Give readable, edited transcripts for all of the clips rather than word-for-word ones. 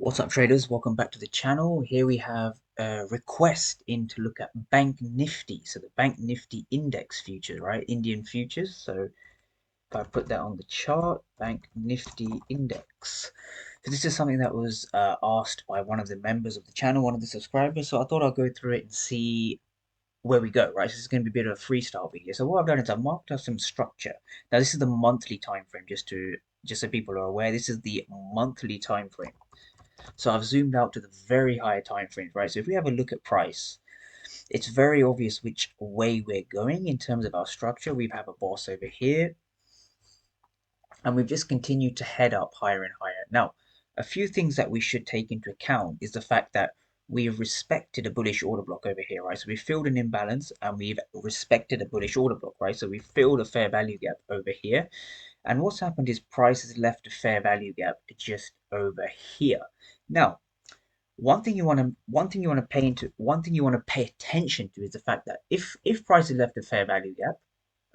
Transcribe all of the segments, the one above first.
What's up, traders? Welcome back to the channel. Here we have a request in to look at Banknifty. So the Banknifty index futures, right? Indian futures. So if I put that on the chart, Banknifty index. So this is something that was asked by one of the members of the channel, one of the subscribers. So I thought I'll go through it and see where we go, right? So this is going to be a bit of a freestyle video. So what I've done is I've marked out some structure. Now this is the monthly time frame, just so people are aware. This is the monthly time frame. So I've zoomed out to the very high time frames, right? So if we have a look at price, it's very obvious which way we're going in terms of our structure. We have a boss over here, and we've just continued to head up higher and higher. Now, a few things that we should take into account is the fact that we've respected a bullish order block over here, right? So we filled an imbalance and we've respected a bullish order block, right? So we filled a fair value gap over here. And what's happened is price has left a fair value gap just over here. Now, one thing you want to pay attention to is the fact that if price is left a fair value gap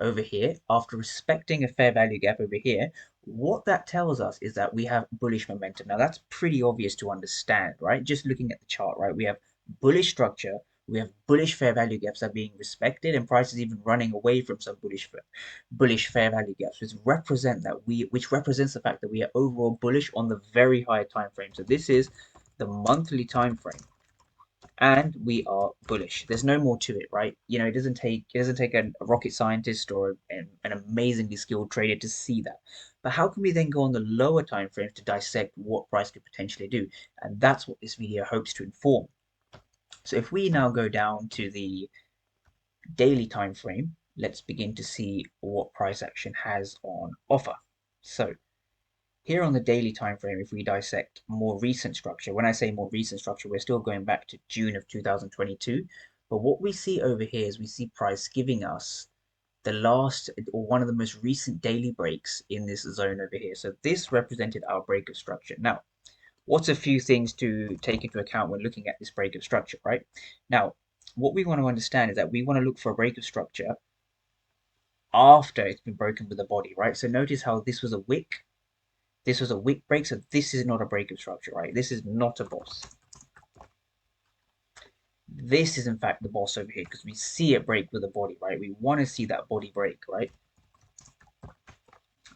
over here after respecting a fair value gap over here, what that tells us is that we have bullish momentum. Now that's pretty obvious to understand, right? Just looking at the chart, right? We have bullish structure, we have bullish fair value gaps that are being respected, and price is even running away from some bullish fair value gaps, which represents the fact that we are overall bullish on the very high time frame. So this is the monthly time frame, and we are bullish. There's no more to it, right? It doesn't take a rocket scientist or an amazingly skilled trader to see that. But how can we then go on the lower time frames to dissect what price could potentially do? And that's what this video hopes to inform. So if we now go down to the daily time frame, let's begin to see what price action has on offer. So here on the daily time frame, if we dissect more recent structure, when I say more recent structure, we're still going back to June of 2022. But what we see over here is we see price giving us the last or one of the most recent daily breaks in this zone over here. So this represented our break of structure. Now, what's a few things to take into account when looking at this break of structure, right? Now, what we want to understand is that we want to look for a break of structure after it's been broken with the body, right? So notice how this was a wick. This was a wick break, so this is not a break of structure, right? This is not a boss. This is in fact the boss over here because we see it break with the body, right? We want to see that body break, right?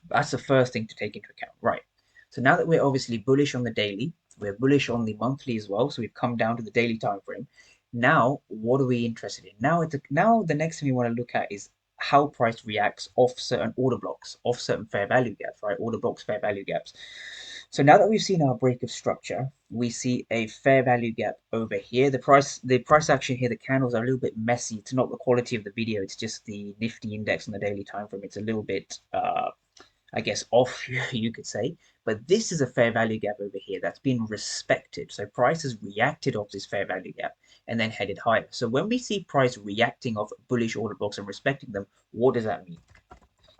That's the first thing to take into account, right? So now that we're obviously bullish on the daily, we're bullish on the monthly as well. So we've come down to the daily time frame. Now, what are we interested in? Now the next thing we want to look at is how price reacts off certain order blocks, off certain fair value gaps, right? Order blocks, fair value gaps. So now that we've seen our break of structure, we see a fair value gap over here. The price action here, the candles are a little bit messy. It's not the quality of the video. It's just the Nifty index on the daily time frame. It's a little bit, I guess, off, you could say. But this is a fair value gap over here that's been respected. So price has reacted off this fair value gap and then headed higher. So when we see price reacting off bullish order blocks and respecting them, what does that mean?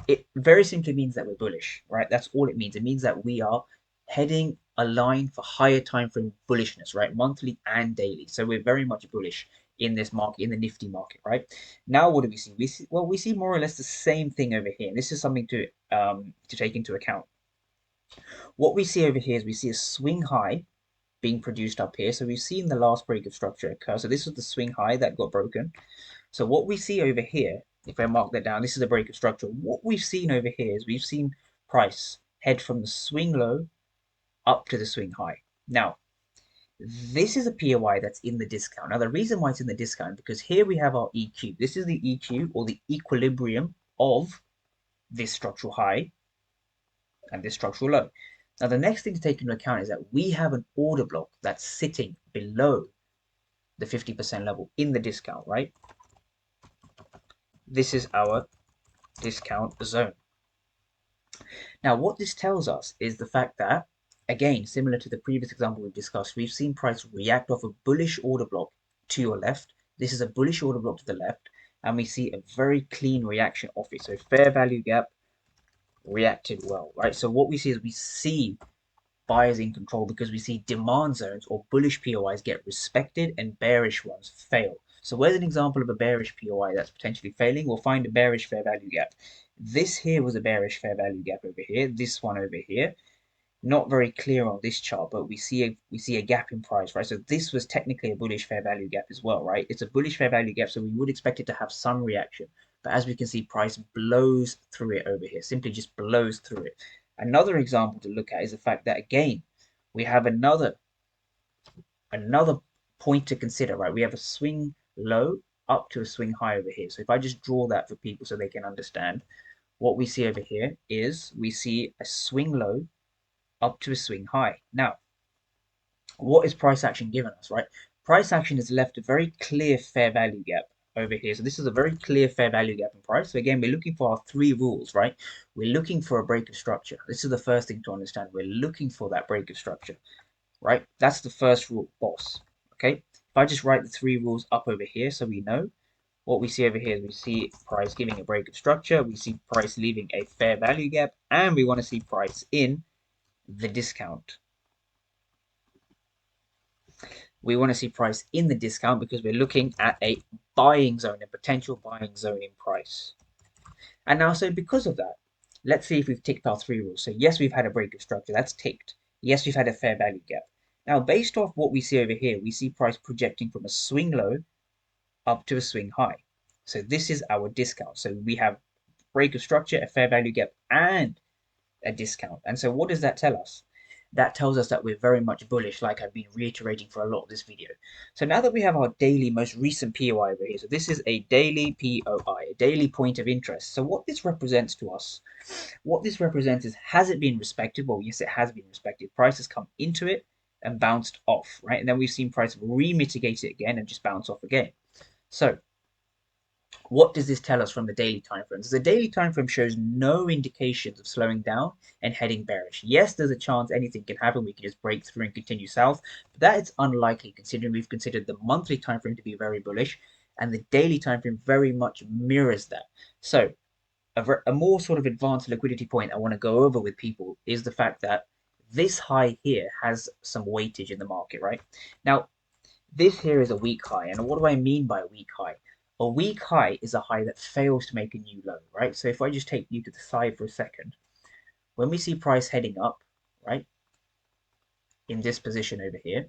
It very simply means that we're bullish, right? That's all it means. It means that we are heading a line for higher time frame bullishness, right? Monthly and daily. So we're very much bullish in this market, in the Nifty market, right? Now, what do we see? We see more or less the same thing over here. And this is something to take into account. What we see over here is we see a swing high being produced up here. So we've seen the last break of structure occur. So this was the swing high that got broken. So what we see over here, if I mark that down, this is a break of structure. What we've seen over here is we've seen price head from the swing low up to the swing high. Now, this is a POI that's in the discount. Now, the reason why it's in the discount because here we have our EQ. This is the EQ or the equilibrium of this structural high and this structural low. Now, the next thing to take into account is that we have an order block that's sitting below the 50% level in the discount, right? This is our discount zone. Now, what this tells us is the fact that, again, similar to the previous example we've discussed, we've seen price react off a bullish order block to your left. This is a bullish order block to the left, and we see a very clean reaction off it. So fair value gap reacted well, right? So what we see buyers in control because we see demand zones or bullish POIs get respected and bearish ones fail. So where's an example of a bearish POI that's potentially failing? We'll find a bearish fair value gap. This here was a bearish fair value gap over here. This one over here. not very clear on this chart, but we see a gap in price, right? So this was technically a bullish fair value gap as well, right? It's a bullish fair value gap, so we would expect it to have some reaction. But as we can see, price blows through it over here, simply just blows through it. Another example to look at is the fact that again, we have another point to consider, right? We have a swing low up to a swing high over here. So if I just draw that for people so they can understand, what we see over here is we see a swing low up to a swing high. Now, what is price action given us, right? Price action has left a very clear fair value gap over here. So this is a very clear fair value gap in price. So again, we're looking for our three rules, right? We're looking for a break of structure. This is the first thing to understand. We're looking for that break of structure, right? That's the first rule, boss. Okay. If I just write the three rules up over here so we know, what we see over here is we see price giving a break of structure, we see price leaving a fair value gap, and we want to see price in the discount. We want to see price in the discount because we're looking at a buying zone, a potential buying zone in price. And now, so because of that, let's see if we've ticked our three rules. So yes, we've had a break of structure. That's ticked. Yes, we've had a fair value gap. Now, based off what we see over here, we see price projecting from a swing low up to a swing high. So this is our discount. So we have break of structure, a fair value gap, and a discount. And so what does that tell us? That tells us that we're very much bullish, like I've been reiterating for a lot of this video. So now that we have our daily most recent POI over here, so this is a daily POI, a daily point of interest. So what this represents to us, what this represents is, has it been respected? Well, yes, it has been respected. Price has come into it and bounced off, right? And then we've seen price re-mitigate it again and just bounce off again. So what does this tell us from the daily time frame? So the daily time frame shows no indications of slowing down and heading bearish. Yes, there's a chance anything can happen. We can just break through and continue south, but that is unlikely considering we've considered the monthly time frame to be very bullish and the daily time frame very much mirrors that. So a more sort of advanced liquidity point I want to go over with people is the fact that this high here has some weightage in the market, right? Now, this here is a weak high. And what do I mean by a weak high? A weak high is a high that fails to make a new low, right? So if I just take you to the side for a second, when we see price heading up, right, in this position over here,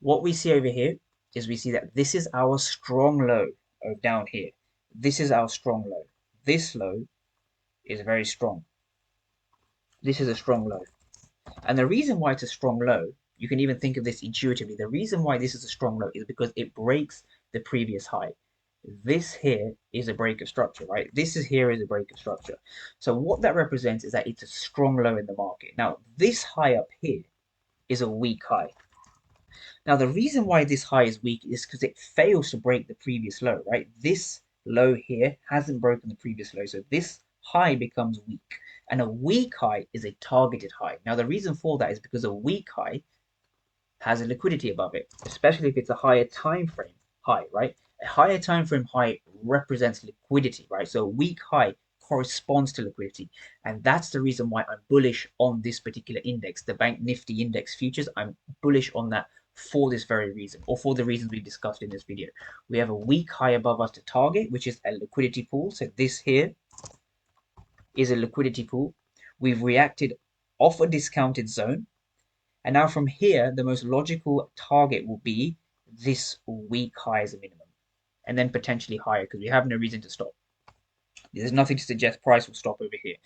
what we see over here is we see that this is our strong low down here. This is our strong low. This low is very strong. This is a strong low. And the reason why it's a strong low, you can even think of this intuitively. The reason why this is a strong low is because it breaks the previous high. This here is a break of structure, right? This is here is a break of structure. So what that represents is that it's a strong low in the market. Now, this high up here is a weak high. Now, the reason why this high is weak is because it fails to break the previous low, right? This low here hasn't broken the previous low, so this high becomes weak. And a weak high is a targeted high. Now, the reason for that is because a weak high has a liquidity above it, especially if it's a higher time frame high, right? A higher time frame high represents liquidity, right? So a weak high corresponds to liquidity. And that's the reason why I'm bullish on this particular index, the Banknifty index futures. I'm bullish on that for this very reason, or for the reasons we discussed in this video. We have a weak high above us to target, which is a liquidity pool. So this here is a liquidity pool. We've reacted off a discounted zone. And now from here, the most logical target will be this weak high as a minimum, and then potentially higher because we have no reason to stop. There's nothing to suggest price will stop over here.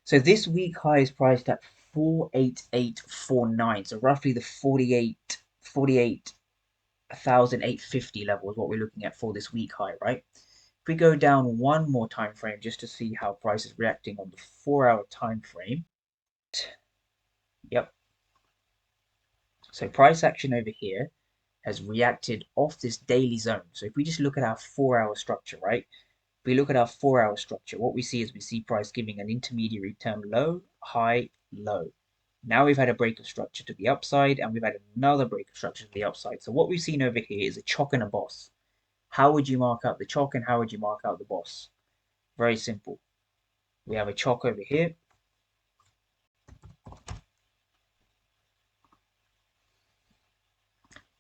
So this weak high is priced at 48849. So roughly the 48,850 level is what we're looking at for this weak high, right? If we go down one more time frame just to see how price is reacting on the 4-hour time frame. Yep. So price action over here has reacted off this daily zone. So if we just look at our 4-hour structure, right? If we look at our 4-hour structure, what we see is we see price giving an intermediary term low, high, low. Now we've had a break of structure to the upside, and we've had another break of structure to the upside. So what we've seen over here is a chock and a boss. How would you mark out the chock and how would you mark out the boss? Very simple. We have a chock over here.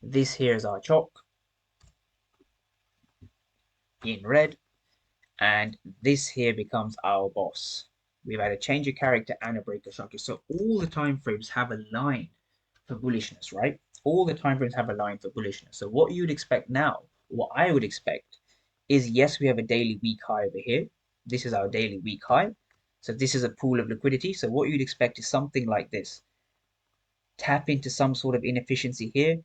This here is our chock in red, and this here becomes our boss. We've had a change of character and a break of structure. So all the time frames have a line for bullishness, right? All the time frames have a line for bullishness. So what you'd expect now, what I would expect, is yes, we have a daily weak high over here. This is our daily weak high. So this is a pool of liquidity. So what you'd expect is something like this. Tap into some sort of inefficiency here,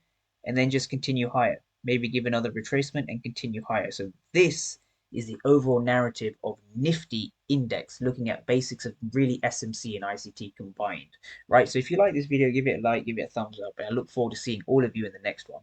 and then just continue higher. Maybe give another retracement and continue higher. So this is the overall narrative of Nifty index, looking at basics of really SMC and ICT combined, right? So if you like this video, give it a like, give it a thumbs up, and I look forward to seeing all of you in the next one.